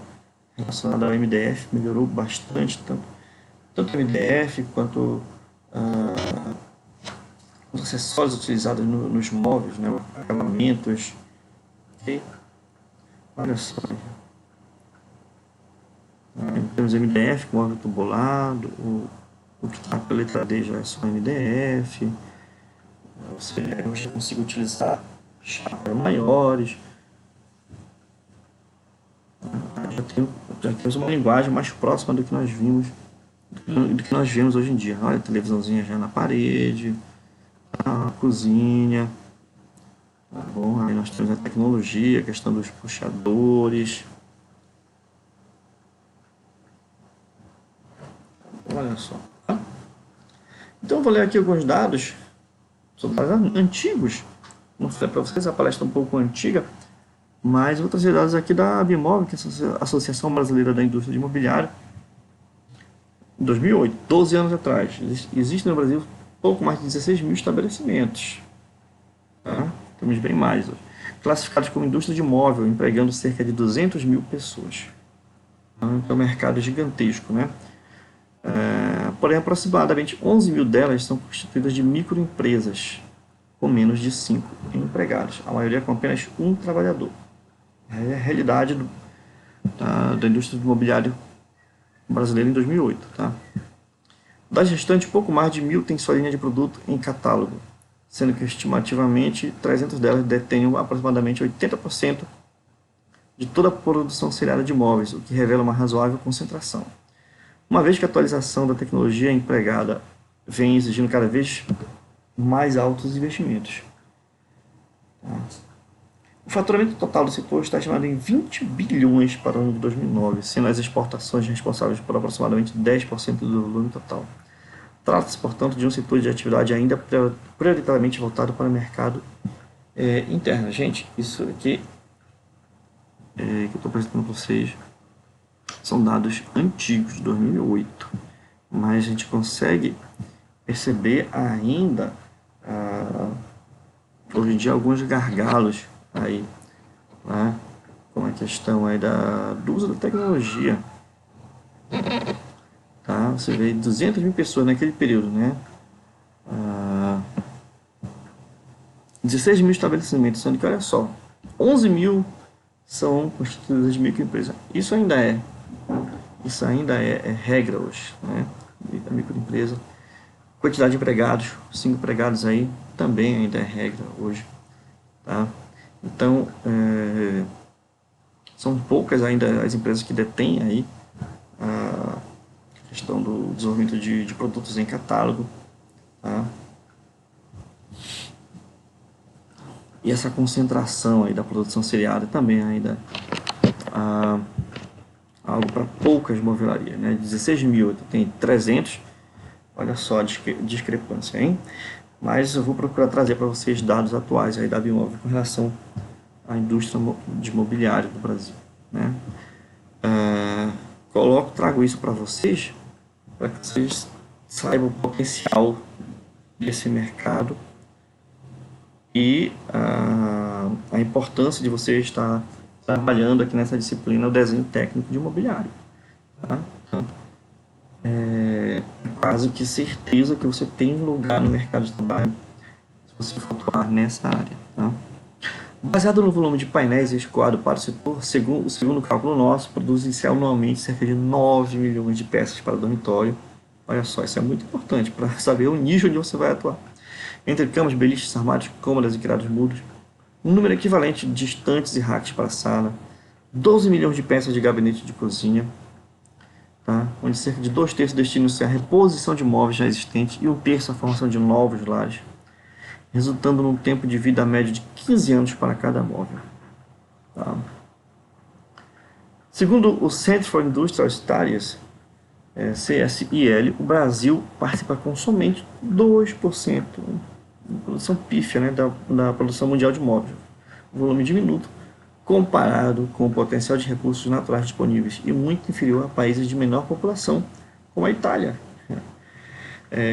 relacionada ao MDF melhorou bastante, tanto o MDF quanto os acessórios utilizados nos móveis, né, acabamentos, okay? Olha só, temos MDF com móvel tubulado, o que está pela letra D já é só MDF. Eu já consigo utilizar chapas maiores. Já temos uma linguagem mais próxima do que nós vemos hoje em dia. Olha a televisãozinha já na parede, a cozinha. Tá bom? Aí nós temos a tecnologia, a questão dos puxadores. Olha só. Então eu vou ler aqui alguns dados sobre antigos. Não sei para vocês, a palestra é um pouco antiga, mas vou trazer dados aqui da Abimóvel, que é a Associação Brasileira da Indústria de Imobiliário. Em 2008, 12 anos atrás, existem no Brasil pouco mais de 16 mil estabelecimentos. Tá? Temos bem mais hoje. Classificados como indústria de imóvel, empregando cerca de 200 mil pessoas. Então é um mercado gigantesco, né? Porém, aproximadamente 11 mil delas são constituídas de microempresas, com menos de 5 empregados, a maioria com apenas um trabalhador. É a realidade da indústria do imobiliário brasileira em 2008. Tá? Das restantes, pouco mais de 1.000 têm sua linha de produto em catálogo, sendo que estimativamente 300 delas detêm aproximadamente 80% de toda a produção seriada de imóveis, o que revela uma razoável concentração. Uma vez que a atualização da tecnologia empregada vem exigindo cada vez mais altos investimentos. O faturamento total do setor está estimado em 20 bilhões para o ano de 2009, sendo as exportações responsáveis por aproximadamente 10% do volume total. Trata-se, portanto, de um setor de atividade ainda prioritariamente voltado para o mercado interno. Gente, isso aqui que eu estou apresentando para vocês são dados antigos, de 2008, mas a gente consegue perceber ainda, hoje em dia, alguns gargalos aí, né? Com a questão aí do uso da tecnologia, tá? Você vê 200 mil pessoas naquele período, né? 16 mil estabelecimentos, sendo que, olha só, 11 mil são constituídas de microempresa. Isso ainda é regra hoje, né? Da microempresa. Quantidade de empregados, 5 empregados aí, também ainda é regra hoje, tá? Então, são poucas ainda as empresas que detêm aí a questão do desenvolvimento de produtos em catálogo, tá? E essa concentração aí da produção seriada também ainda algo para poucas movelarias, né? 16 mil, tem 300, olha só a discrepância, hein? Mas eu vou procurar trazer para vocês dados atuais aí da Bimóvel com relação à indústria de imobiliário do Brasil, né? Trago isso para vocês, para que vocês saibam o potencial desse mercado e a importância de você estar trabalhando aqui nessa disciplina o desenho técnico de imobiliário, tá? Então, quase que certeza que você tem um lugar no mercado de trabalho se você for atuar nessa área, tá? Baseado no volume de painéis escoado para o setor, segundo o segundo cálculo nosso, produz-se anualmente cerca de 9 milhões de peças para o dormitório. Olha só, isso é muito importante para saber o nicho onde você vai atuar. Entre camas, beliches, armários, cômodas e criados mudos, um número equivalente de estantes e racks para a sala, 12 milhões de peças de gabinete de cozinha, tá? Onde cerca de 2/3 destinam-se à reposição de móveis já existentes e 1/3 à formação de novos lares, resultando num tempo de vida médio de 15 anos para cada móvel, tá? Segundo o Center for Industrial Studies, CSIL, o Brasil participa com somente 2% da produção pífia, né, da produção mundial de móveis, um volume diminuto comparado com o potencial de recursos naturais disponíveis e muito inferior a países de menor população, como a Itália,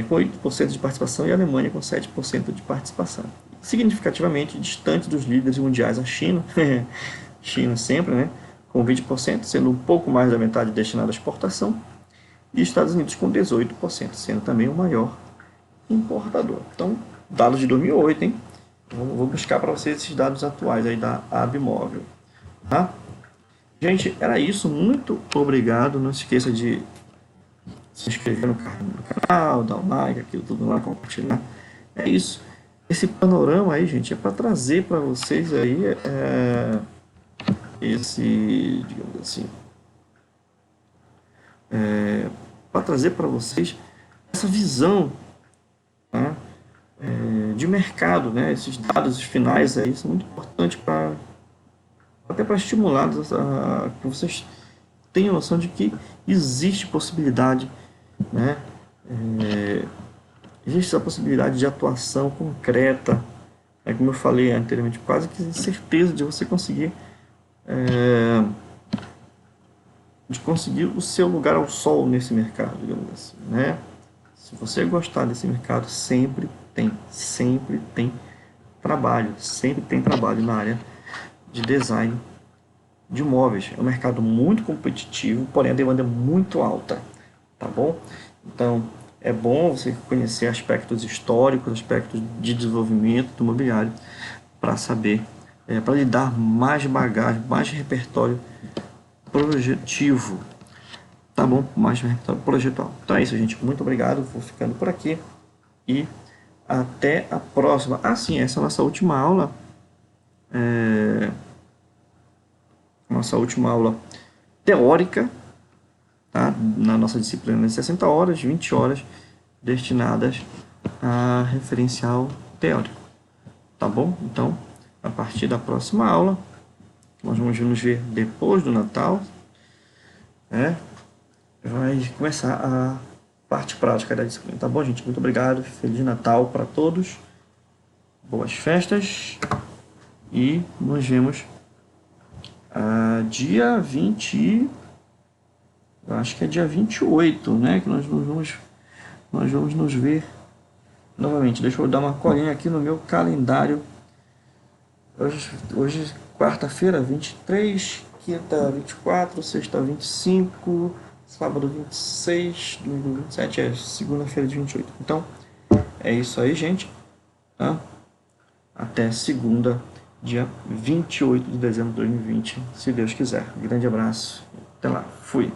com 8% de participação, e a Alemanha com 7% de participação. Significativamente distante dos líderes mundiais, a China, China sempre, né, com 20%, sendo um pouco mais da metade destinada à exportação, e Estados Unidos com 18%, sendo também o maior importador. Então, dados de 2008, hein? Vou buscar para vocês esses dados atuais aí da Abimóvel, tá? Gente, era isso. Muito obrigado. Não se esqueça de se inscrever no canal, dar um like, aquilo tudo lá, compartilhar. É isso. Esse panorama aí, gente, é para trazer para vocês aí esse, digamos assim, para trazer para vocês essa visão, tá? De mercado, né? Esses dados finais aí são muito importantes até para estimular que vocês tenham noção de que existe possibilidade, né? Existe essa possibilidade de atuação concreta, como eu falei anteriormente, quase que certeza de você conseguir o seu lugar ao sol nesse mercado, digamos assim, né? Se você gostar desse mercado, sempre tem trabalho na área de design de móveis. É um mercado muito competitivo, porém a demanda é muito alta, tá bom? Então, é bom você conhecer aspectos históricos, aspectos de desenvolvimento do mobiliário, para saber, para lhe dar mais bagagem, mais repertório projetivo, tá bom? Mais repertório projetual. Então é isso, gente. Muito obrigado. Vou ficando por aqui e até a próxima. Sim, essa é a nossa última aula. Nossa última aula teórica, tá? Na nossa disciplina de 60 horas, 20 horas destinadas a referencial teórico, tá bom? Então, a partir da próxima aula, nós vamos nos ver depois do Natal, vai começar a parte prática da disciplina, tá bom, gente? Muito obrigado, Feliz Natal para todos, boas festas e nos vemos dia 20, eu acho que é dia 28, né, que nós vamos nos ver novamente. Deixa eu dar uma colinha aqui no meu calendário. Hoje quarta-feira, 23, quinta, 24, sexta, 25, sábado, 26, domingo, 27, segunda-feira de 28. Então, é isso aí, gente. Tá? Até segunda, dia 28 de dezembro de 2020, se Deus quiser. Grande abraço. Até lá. Fui.